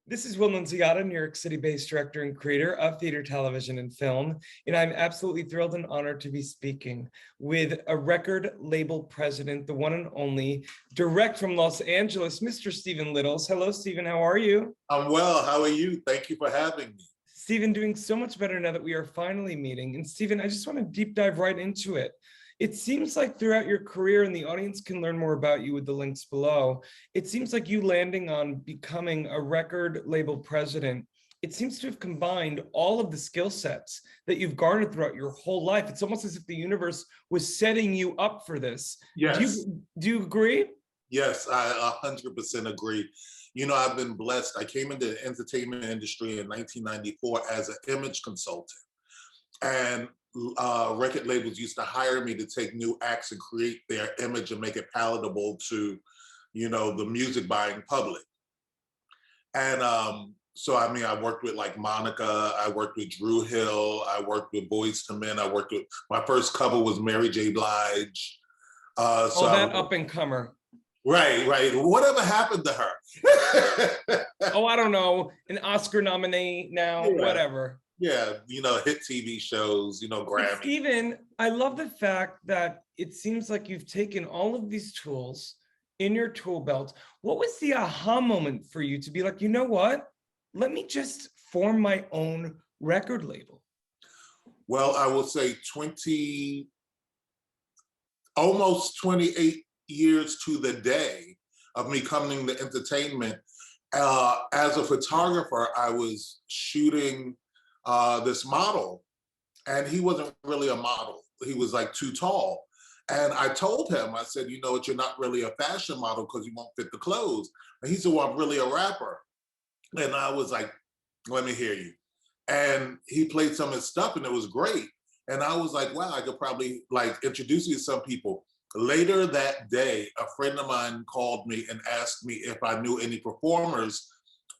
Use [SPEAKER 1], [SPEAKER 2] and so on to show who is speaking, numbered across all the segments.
[SPEAKER 1] This is Will Nunziata, New York City-based director and creator of theater, television, and film, and I'm absolutely thrilled and honored to be speaking with a record label president, the one and only, direct from Los Angeles, Mr. Stephen Littles. Hello, Stephen, how are you?
[SPEAKER 2] I'm well, how are you? Thank you for having me.
[SPEAKER 1] Stephen, doing so much better now that we are finally meeting. And Stephen, I just want to deep dive right into it. It seems like throughout your career, and the audience can learn more about you with the links below, it seems like you landing on becoming a record label president, it seems to have combined all of the skill sets that you've garnered throughout your whole life. It's almost as if the universe was setting you up for this.
[SPEAKER 2] Yes.
[SPEAKER 1] Do you agree?
[SPEAKER 2] Yes, I 100% agree. You know, I've been blessed. I came into the entertainment industry in 1994 as an image consultant. And record labels used to hire me to take new acts and create their image and make it palatable to, you know, the music buying public. And so, I mean, I worked with like Monica, I worked with Drew Hill, I worked with Boyz II Men, my first cover was Mary J. Blige.
[SPEAKER 1] So that up and comer.
[SPEAKER 2] Right. Whatever happened to her?
[SPEAKER 1] Oh, I don't know. An Oscar nominee now, yeah. Whatever.
[SPEAKER 2] Yeah, you know, hit TV shows, you know, Grammy.
[SPEAKER 1] Stephen, I love the fact that it seems like you've taken all of these tools in your tool belt. What was the aha moment for you to be like, you know what? Let me just form my own record label?
[SPEAKER 2] Well, I will say almost 28 years to the day of me coming to entertainment. As a photographer, I was shooting this model, and he wasn't really a model. He was like too tall. And I told him, I said, you know what, you're not really a fashion model because you won't fit the clothes. And he said, well, I'm really a rapper. And I was like, let me hear you. And he played some of his stuff and it was great. And I was like, wow, I could probably like introduce you to some people. Later that day, a friend of mine called me and asked me if I knew any performers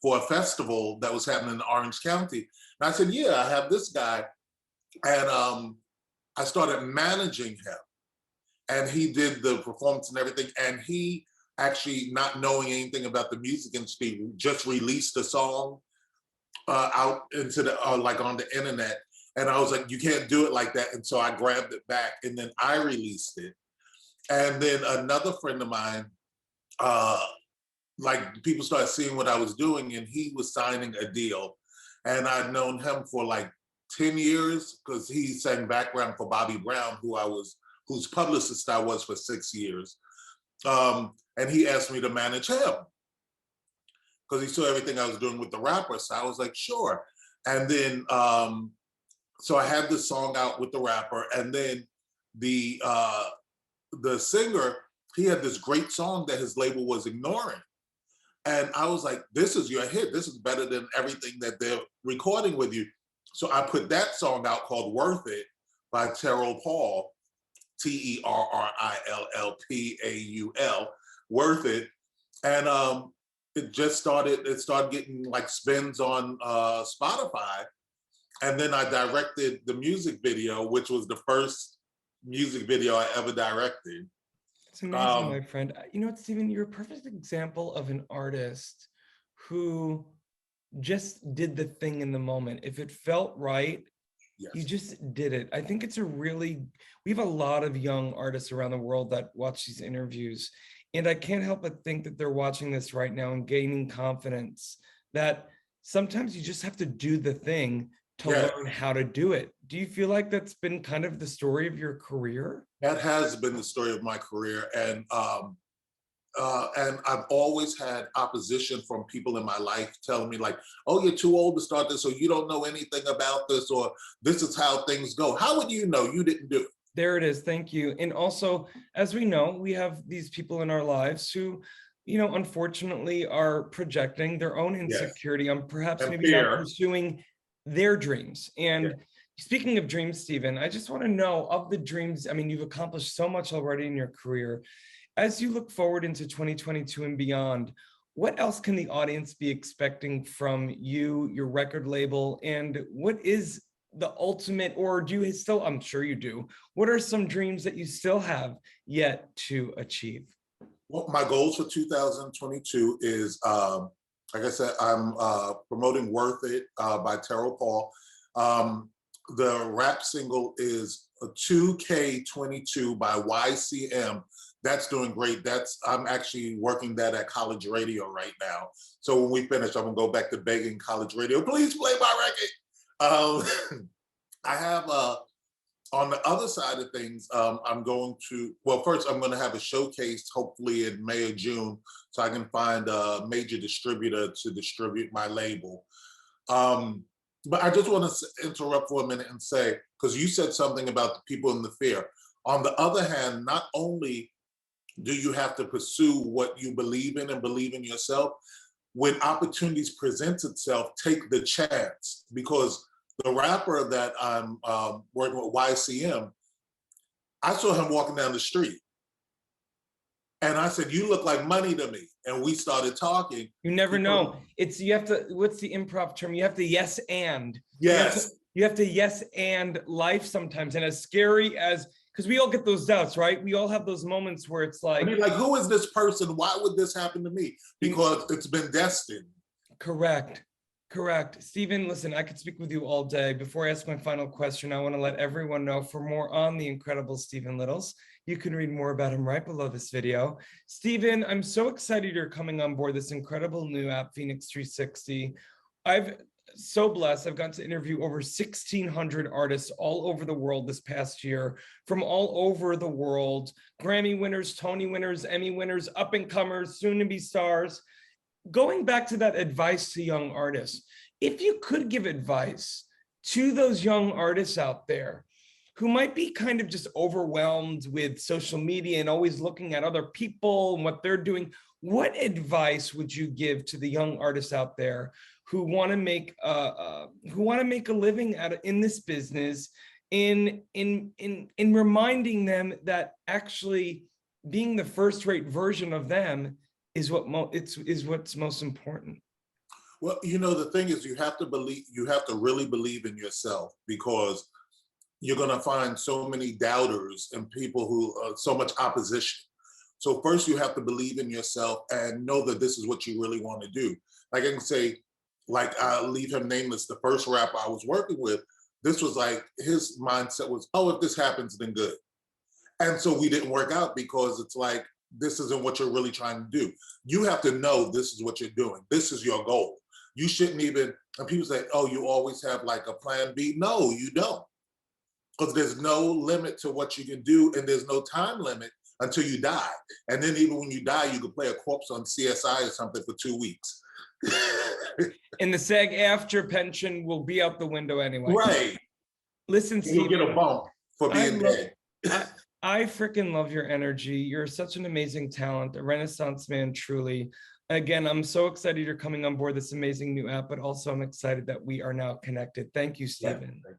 [SPEAKER 2] for a festival that was happening in Orange County. And I said, yeah, I have this guy. And I started managing him. And he did the performance and everything. And he actually, not knowing anything about the music industry, just released a song out into the, like on the internet. And I was like, you can't do it like that. And so I grabbed it back and then I released it. And then another friend of mine, like people started seeing what I was doing and he was signing a deal. And I'd known him for like 10 years because he sang background for Bobby Brown, whose publicist I was for 6 years. And he asked me to manage him because he saw everything I was doing with the rapper. So I was like, sure. And then, so I had this song out with the rapper, and then the singer, he had this great song that his label was ignoring. And I was like, this is your hit. This is better than everything that they're recording with you. So I put that song out called Worth It by Terrell Paul, Terrillpaul, Worth It. And it started getting like spins on Spotify. And then I directed the music video, which was the first music video I ever directed.
[SPEAKER 1] It's amazing, my friend. You know what, Stephen, you're a perfect example of an artist who just did the thing in the moment. If it felt right, yes, you just did it. I think it's we have a lot of young artists around the world that watch these interviews, and I can't help but think that they're watching this right now and gaining confidence that sometimes you just have to do the thing to learn how to do it. Do you feel like that's been kind of the story of your career?
[SPEAKER 2] That has been the story of my career. And I've always had opposition from people in my life telling me like, oh, you're too old to start this, or you don't know anything about this, or this is how things go. How would you know? You didn't do it.
[SPEAKER 1] There it is. Thank you. And also, as we know, we have these people in our lives who, you know, unfortunately are projecting their own insecurity on perhaps maybe not pursuing their dreams. And speaking of dreams, Stephen, I just want to know, of the dreams, I mean, you've accomplished so much already in your career. As you look forward into 2022 and beyond, what else can the audience be expecting from you, your record label, and what is the ultimate, or do you still, I'm sure you do, what are some dreams that you still have yet to achieve?
[SPEAKER 2] Well, my goals for 2022 is like I said, I'm promoting Worth It by Terrell Paul. The rap single is 2K22 by YCM. That's doing great. I'm actually working that at college radio right now. So when we finish, I'm gonna go back to begging college radio, please play my record. I have on the other side of things, I'm going to, well, first I'm gonna have a showcase hopefully in May or June so I can find a major distributor to distribute my label. But I just want to interrupt for a minute and say, because you said something about the people in the fear. On the other hand, not only do you have to pursue what you believe in and believe in yourself, when opportunities present itself, take the chance. Because the rapper that I'm working with, YCM, I saw him walking down the street. And I said, you look like money to me. And we started talking.
[SPEAKER 1] You never know. You have to, what's the improv term? You have to yes and.
[SPEAKER 2] Yes.
[SPEAKER 1] You have to yes and life sometimes. And as scary as, because we all get those doubts, right? We all have those moments where it's like,
[SPEAKER 2] I mean, like, who is this person? Why would this happen to me? Because it's been destined.
[SPEAKER 1] Correct. Correct. Stephen, listen, I could speak with you all day. Before I ask my final question, I want to let everyone know, for more on the incredible Stephen Littles, you can read more about him right below this video. Stephen, I'm so excited you're coming on board this incredible new app, FENIX360. I've so blessed. I've gotten to interview over 1,600 artists all over the world this past year, from all over the world, Grammy winners, Tony winners, Emmy winners, up and comers, soon to be stars. Going back to that advice to young artists, if you could give advice to those young artists out there who might be kind of just overwhelmed with social media and always looking at other people and what they're doing, what advice would you give to the young artists out there who want to make a living in this business, in reminding them that actually being the first-rate version of them is what's most important?
[SPEAKER 2] Well, you know, the thing is, you have to really believe in yourself, because you're going to find so many doubters and people who so much opposition. So first you have to believe in yourself and know that this is what you really want to do. Like I can say, like, I'll leave him nameless, the first rapper I was working with, this was like, his mindset was, oh, if this happens, then good. And so we didn't work out, because it's like, this isn't what you're really trying to do. You have to know this is what you're doing. This is your goal. You shouldn't even, and people say, oh, you always have like a plan B. No, you don't. Because there's no limit to what you can do, and there's no time limit until you die. And then even when you die, you can play a corpse on CSI or something for 2 weeks.
[SPEAKER 1] And the SAG-AFTRA pension will be out the window anyway.
[SPEAKER 2] Right.
[SPEAKER 1] Listen, Steve,
[SPEAKER 2] you'll get a bump for being dead.
[SPEAKER 1] I freaking love your energy. You're such an amazing talent, a Renaissance man, truly. Again, I'm so excited you're coming on board this amazing new app, but also I'm excited that we are now connected. Thank you, Stephen.
[SPEAKER 2] Yeah.